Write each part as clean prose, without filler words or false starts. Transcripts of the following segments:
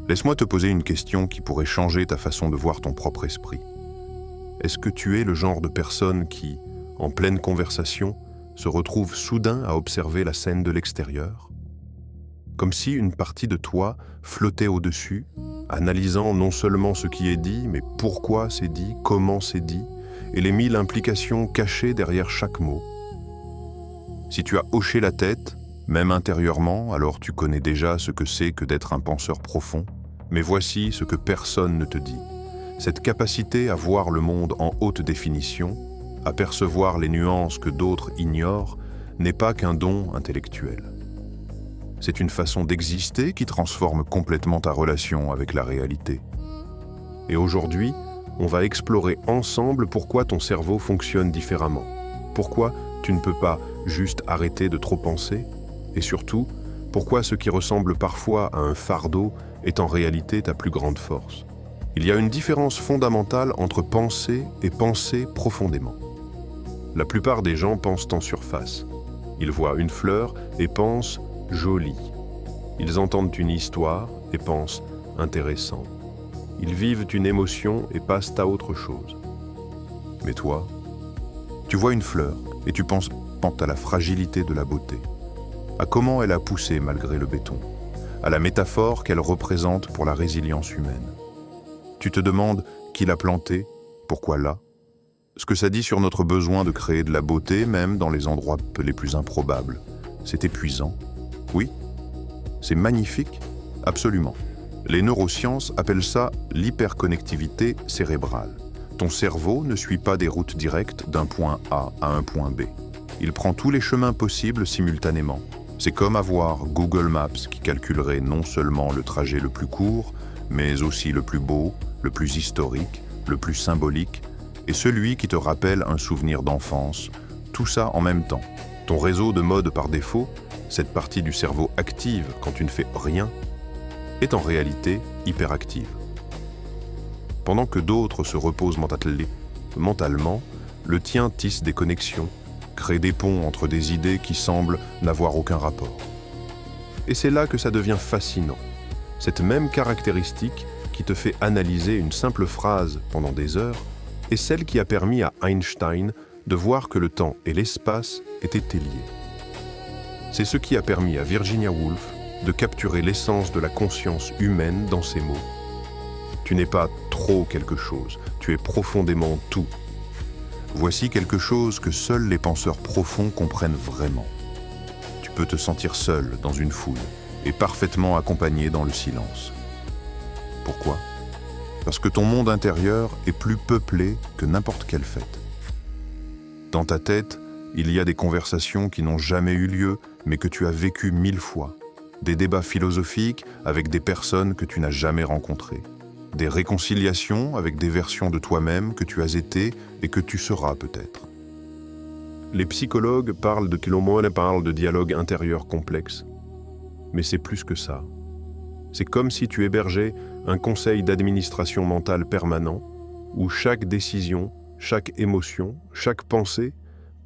Laisse-moi te poser une question qui pourrait changer ta façon de voir ton propre esprit. Est-ce que tu es le genre de personne qui, en pleine conversation, se retrouve soudain à observer la scène de l'extérieur? Comme si une partie de toi flottait au-dessus, analysant non seulement ce qui est dit, mais pourquoi c'est dit, comment c'est dit, et les 1000 implications cachées derrière chaque mot. Si tu as hoché la tête, même intérieurement, alors tu connais déjà ce que c'est que d'être un penseur profond. Mais voici ce que personne ne te dit. Cette capacité à voir le monde en haute définition, à percevoir les nuances que d'autres ignorent, n'est pas qu'un don intellectuel. C'est une façon d'exister qui transforme complètement ta relation avec la réalité. Et aujourd'hui, on va explorer ensemble pourquoi ton cerveau fonctionne différemment. Pourquoi tu ne peux pas juste arrêter de trop penser, et surtout, pourquoi ce qui ressemble parfois à un fardeau est en réalité ta plus grande force. Il y a une différence fondamentale entre penser et penser profondément. La plupart des gens pensent en surface. Ils voient une fleur et pensent « jolie ». Ils entendent une histoire et pensent « intéressant ». Ils vivent une émotion et passent à autre chose. Mais toi, tu vois une fleur et tu penses à la fragilité de la beauté, à comment elle a poussé malgré le béton, à la métaphore qu'elle représente pour la résilience humaine. Tu te demandes qui l'a plantée, pourquoi là, ce que ça dit sur notre besoin de créer de la beauté, même dans les endroits les plus improbables. C'est épuisant. Oui, c'est magnifique, absolument. Les neurosciences appellent ça l'hyperconnectivité cérébrale. Ton cerveau ne suit pas des routes directes d'un point A à un point B. Il prend tous les chemins possibles simultanément. C'est comme avoir Google Maps qui calculerait non seulement le trajet le plus court, mais aussi le plus beau, le plus historique, le plus symbolique, et celui qui te rappelle un souvenir d'enfance, tout ça en même temps. Ton réseau de mode par défaut, cette partie du cerveau active quand tu ne fais rien, est en réalité hyperactive. Pendant que d'autres se reposent mentalement, le tien tisse des connexions, crée des ponts entre des idées qui semblent n'avoir aucun rapport. Et c'est là que ça devient fascinant. Cette même caractéristique qui te fait analyser une simple phrase pendant des heures est celle qui a permis à Einstein de voir que le temps et l'espace étaient liés. C'est ce qui a permis à Virginia Woolf de capturer l'essence de la conscience humaine dans ces mots. Tu n'es pas trop quelque chose, tu es profondément tout. Voici quelque chose que seuls les penseurs profonds comprennent vraiment. Tu peux te sentir seul dans une foule et parfaitement accompagné dans le silence. Pourquoi ? Parce que ton monde intérieur est plus peuplé que n'importe quelle fête. Dans ta tête, il y a des conversations qui n'ont jamais eu lieu, mais que tu as vécues 1000 fois. Des débats philosophiques avec des personnes que tu n'as jamais rencontrées. Des réconciliations avec des versions de toi-même que tu as été et que tu seras peut-être. Les psychologues parlent de dialogue intérieur complexe. Mais c'est plus que ça. C'est comme si tu hébergeais un conseil d'administration mentale permanent où chaque décision, chaque émotion, chaque pensée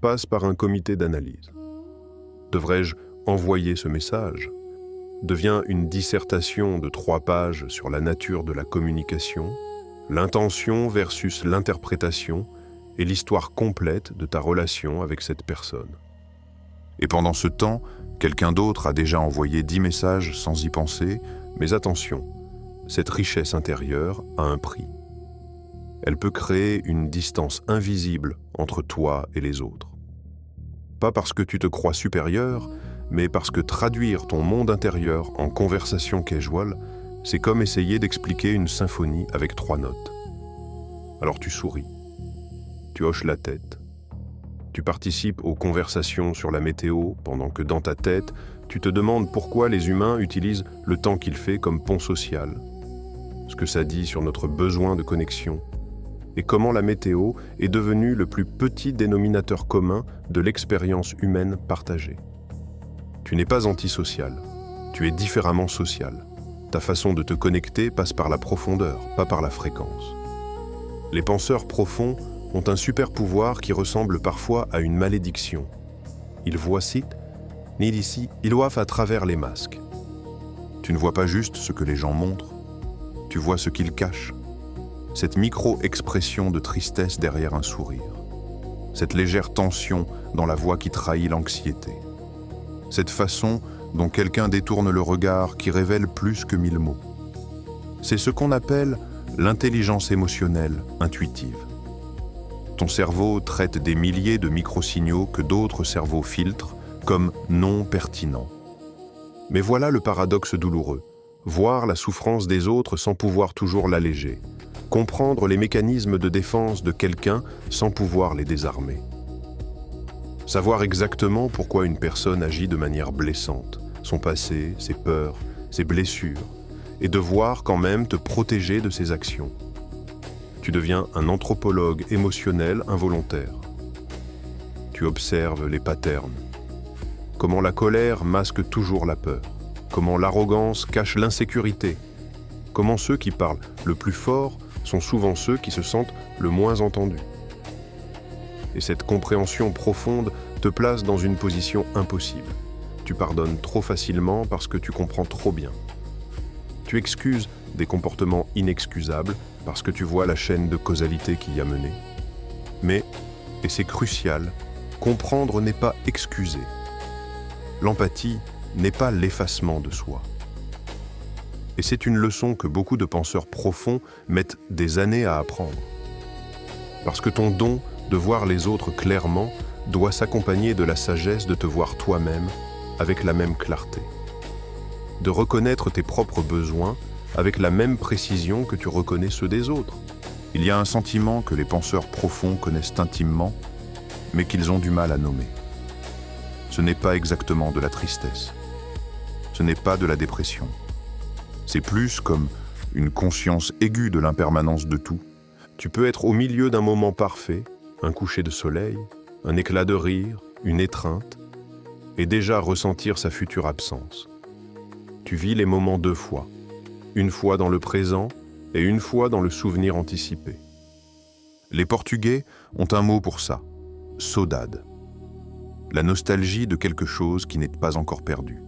passe par un comité d'analyse. Devrais-je envoyer ce message ? Devient une dissertation de 3 pages sur la nature de la communication, l'intention versus l'interprétation et l'histoire complète de ta relation avec cette personne. Et pendant ce temps, quelqu'un d'autre a déjà envoyé 10 messages sans y penser, mais attention, cette richesse intérieure a un prix. Elle peut créer une distance invisible entre toi et les autres. Pas parce que tu te crois supérieur, mais parce que traduire ton monde intérieur en conversation casual, c'est comme essayer d'expliquer une symphonie avec 3 notes. Alors tu souris, tu hoches la tête, tu participes aux conversations sur la météo pendant que dans ta tête, tu te demandes pourquoi les humains utilisent le temps qu'il fait comme pont social, ce que ça dit sur notre besoin de connexion, et comment la météo est devenue le plus petit dénominateur commun de l'expérience humaine partagée. Tu n'es pas antisocial, tu es différemment social. Ta façon de te connecter passe par la profondeur, pas par la fréquence. Les penseurs profonds ont un super pouvoir qui ressemble parfois à une malédiction. Ils voient ils voient à travers les masques. Tu ne vois pas juste ce que les gens montrent, Tu vois ce qu'il cache, cette micro-expression de tristesse derrière un sourire, cette légère tension dans la voix qui trahit l'anxiété, cette façon dont quelqu'un détourne le regard qui révèle plus que 1000 mots. C'est ce qu'on appelle l'intelligence émotionnelle intuitive. Ton cerveau traite des milliers de microsignaux que d'autres cerveaux filtrent comme non pertinents. Mais voilà le paradoxe douloureux. Voir la souffrance des autres sans pouvoir toujours l'alléger. Comprendre les mécanismes de défense de quelqu'un sans pouvoir les désarmer. Savoir exactement pourquoi une personne agit de manière blessante, son passé, ses peurs, ses blessures, et devoir quand même te protéger de ses actions. Tu deviens un anthropologue émotionnel involontaire. Tu observes les patterns. Comment la colère masque toujours la peur. Comment l'arrogance cache l'insécurité. Comment ceux qui parlent le plus fort sont souvent ceux qui se sentent le moins entendus. Et cette compréhension profonde te place dans une position impossible. Tu pardonnes trop facilement parce que tu comprends trop bien. Tu excuses des comportements inexcusables parce que tu vois la chaîne de causalité qui y a mené. Mais, et c'est crucial, comprendre n'est pas excuser. L'empathie n'est pas l'effacement de soi. Et c'est une leçon que beaucoup de penseurs profonds mettent des années à apprendre. Parce que ton don de voir les autres clairement doit s'accompagner de la sagesse de te voir toi-même avec la même clarté. De reconnaître tes propres besoins avec la même précision que tu reconnais ceux des autres. Il y a un sentiment que les penseurs profonds connaissent intimement, mais qu'ils ont du mal à nommer. Ce n'est pas exactement de la tristesse. Ce n'est pas de la dépression. C'est plus comme une conscience aiguë de l'impermanence de tout. Tu peux être au milieu d'un moment parfait, un coucher de soleil, un éclat de rire, une étreinte, et déjà ressentir sa future absence. Tu vis les moments 2 fois, une fois dans le présent et une fois dans le souvenir anticipé. Les Portugais ont un mot pour ça, saudade. La nostalgie de quelque chose qui n'est pas encore perdu.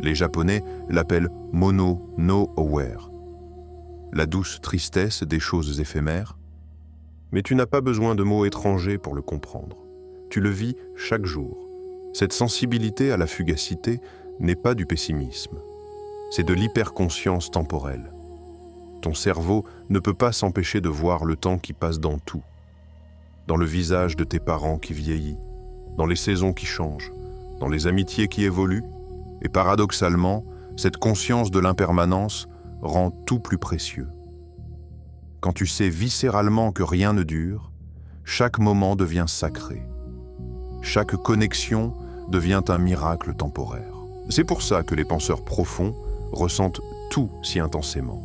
Les Japonais l'appellent mono no aware, la douce tristesse des choses éphémères. Mais tu n'as pas besoin de mots étrangers pour le comprendre. Tu le vis chaque jour. Cette sensibilité à la fugacité n'est pas du pessimisme. C'est de l'hyperconscience temporelle. Ton cerveau ne peut pas s'empêcher de voir le temps qui passe dans tout. Dans le visage de tes parents qui vieillit, dans les saisons qui changent, dans les amitiés qui évoluent, et paradoxalement, cette conscience de l'impermanence rend tout plus précieux. Quand tu sais viscéralement que rien ne dure, chaque moment devient sacré. Chaque connexion devient un miracle temporaire. C'est pour ça que les penseurs profonds ressentent tout si intensément.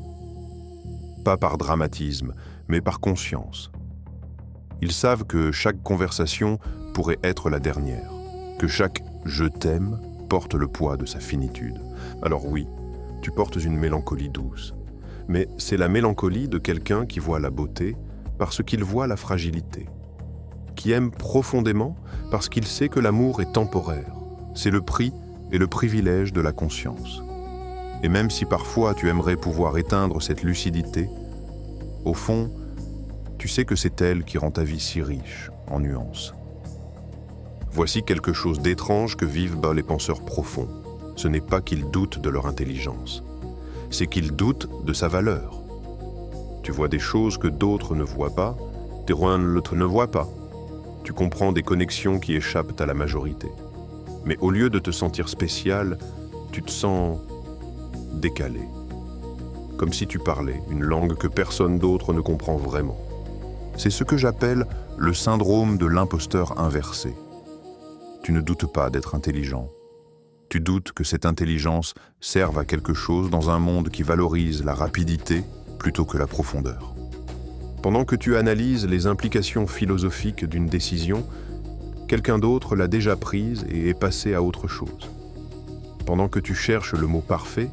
Pas par dramatisme, mais par conscience. Ils savent que chaque conversation pourrait être la dernière, que chaque « je t'aime » porte le poids de sa finitude. Alors oui, tu portes une mélancolie douce, mais c'est la mélancolie de quelqu'un qui voit la beauté parce qu'il voit la fragilité, qui aime profondément parce qu'il sait que l'amour est temporaire. C'est le prix et le privilège de la conscience. Et même si parfois tu aimerais pouvoir éteindre cette lucidité, au fond, tu sais que c'est elle qui rend ta vie si riche en nuances. Voici quelque chose d'étrange que vivent les penseurs profonds. Ce n'est pas qu'ils doutent de leur intelligence, c'est qu'ils doutent de sa valeur. Tu vois des choses que d'autres ne voient pas, l'autre ne voit pas. Tu comprends des connexions qui échappent à la majorité. Mais au lieu de te sentir spécial, tu te sens décalé. Comme si tu parlais une langue que personne d'autre ne comprend vraiment. C'est ce que j'appelle le syndrome de l'imposteur inversé. Tu ne doutes pas d'être intelligent. Tu doutes que cette intelligence serve à quelque chose dans un monde qui valorise la rapidité plutôt que la profondeur. Pendant que tu analyses les implications philosophiques d'une décision, quelqu'un d'autre l'a déjà prise et est passé à autre chose. Pendant que tu cherches le mot parfait,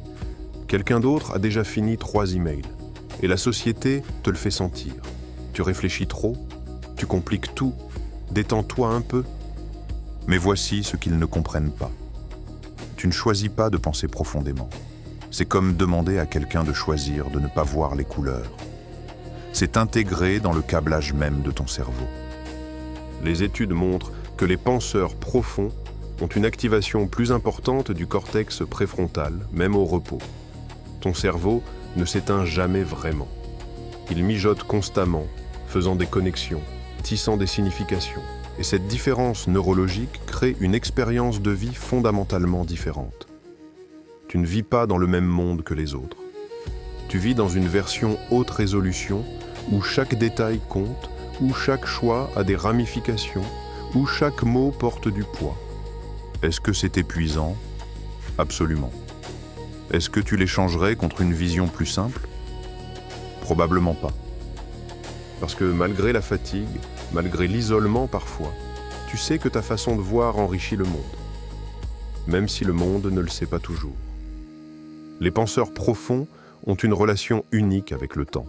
quelqu'un d'autre a déjà fini 3 emails et la société te le fait sentir. Tu réfléchis trop, tu compliques tout, détends-toi un peu. Mais voici ce qu'ils ne comprennent pas. Tu ne choisis pas de penser profondément. C'est comme demander à quelqu'un de choisir de ne pas voir les couleurs. C'est intégré dans le câblage même de ton cerveau. Les études montrent que les penseurs profonds ont une activation plus importante du cortex préfrontal, même au repos. Ton cerveau ne s'éteint jamais vraiment. Il mijote constamment, faisant des connexions, tissant des significations. Et cette différence neurologique crée une expérience de vie fondamentalement différente. Tu ne vis pas dans le même monde que les autres. Tu vis dans une version haute résolution où chaque détail compte, où chaque choix a des ramifications, où chaque mot porte du poids. Est-ce que c'est épuisant? Absolument. Est-ce que tu l'échangerais contre une vision plus simple? Probablement pas. Parce que malgré la fatigue, malgré l'isolement parfois, tu sais que ta façon de voir enrichit le monde, même si le monde ne le sait pas toujours. Les penseurs profonds ont une relation unique avec le temps.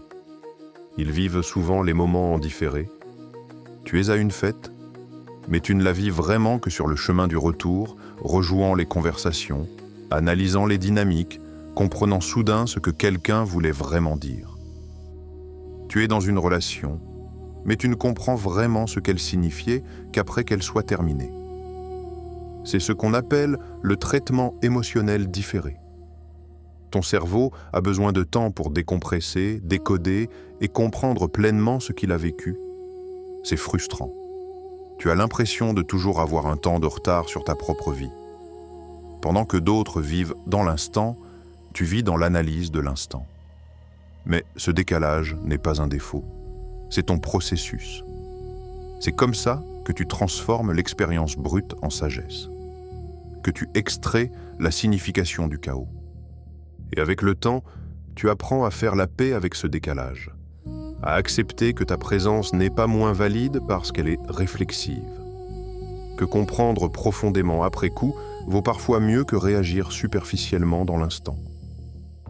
Ils vivent souvent les moments en différé. Tu es à une fête, mais tu ne la vis vraiment que sur le chemin du retour, rejouant les conversations, analysant les dynamiques, comprenant soudain ce que quelqu'un voulait vraiment dire. Tu es dans une relation, mais tu ne comprends vraiment ce qu'elle signifiait qu'après qu'elle soit terminée. C'est ce qu'on appelle le traitement émotionnel différé. Ton cerveau a besoin de temps pour décompresser, décoder et comprendre pleinement ce qu'il a vécu. C'est frustrant. Tu as l'impression de toujours avoir un temps de retard sur ta propre vie. Pendant que d'autres vivent dans l'instant, tu vis dans l'analyse de l'instant. Mais ce décalage n'est pas un défaut. C'est ton processus. C'est comme ça que tu transformes l'expérience brute en sagesse, que tu extrais la signification du chaos. Et avec le temps, tu apprends à faire la paix avec ce décalage, à accepter que ta présence n'est pas moins valide parce qu'elle est réflexive, que comprendre profondément après coup vaut parfois mieux que réagir superficiellement dans l'instant.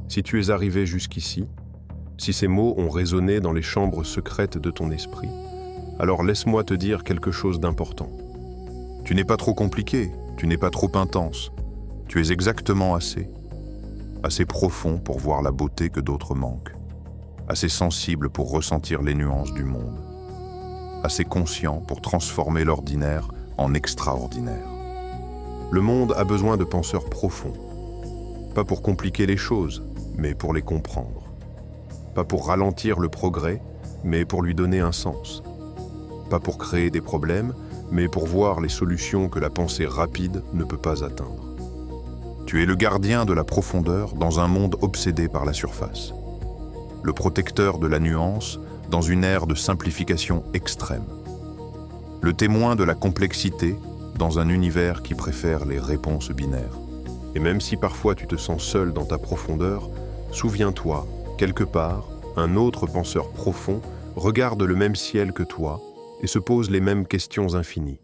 Si tu es arrivé jusqu'ici, si ces mots ont résonné dans les chambres secrètes de ton esprit, alors laisse-moi te dire quelque chose d'important. Tu n'es pas trop compliqué, tu n'es pas trop intense, tu es exactement assez profond pour voir la beauté que d'autres manquent, assez sensible pour ressentir les nuances du monde, assez conscient pour transformer l'ordinaire en extraordinaire. Le monde a besoin de penseurs profonds, pas pour compliquer les choses, mais pour les comprendre. Pas pour ralentir le progrès, mais pour lui donner un sens. Pas pour créer des problèmes, mais pour voir les solutions que la pensée rapide ne peut pas atteindre. Tu es le gardien de la profondeur dans un monde obsédé par la surface. Le protecteur de la nuance dans une ère de simplification extrême. Le témoin de la complexité dans un univers qui préfère les réponses binaires. Et même si parfois tu te sens seul dans ta profondeur, souviens-toi, quelque part, un autre penseur profond regarde le même ciel que toi et se pose les mêmes questions infinies.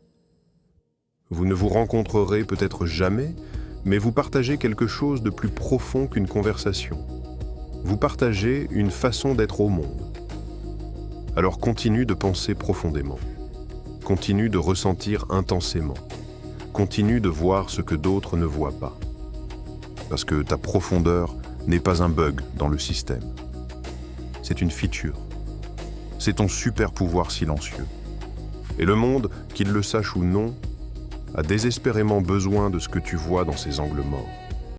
Vous ne vous rencontrerez peut-être jamais, mais vous partagez quelque chose de plus profond qu'une conversation. Vous partagez une façon d'être au monde. Alors continue de penser profondément. Continue de ressentir intensément. Continue de voir ce que d'autres ne voient pas. Parce que ta profondeur n'est pas un bug dans le système. C'est une feature. C'est ton super pouvoir silencieux. Et le monde, qu'il le sache ou non, a désespérément besoin de ce que tu vois dans ces angles morts.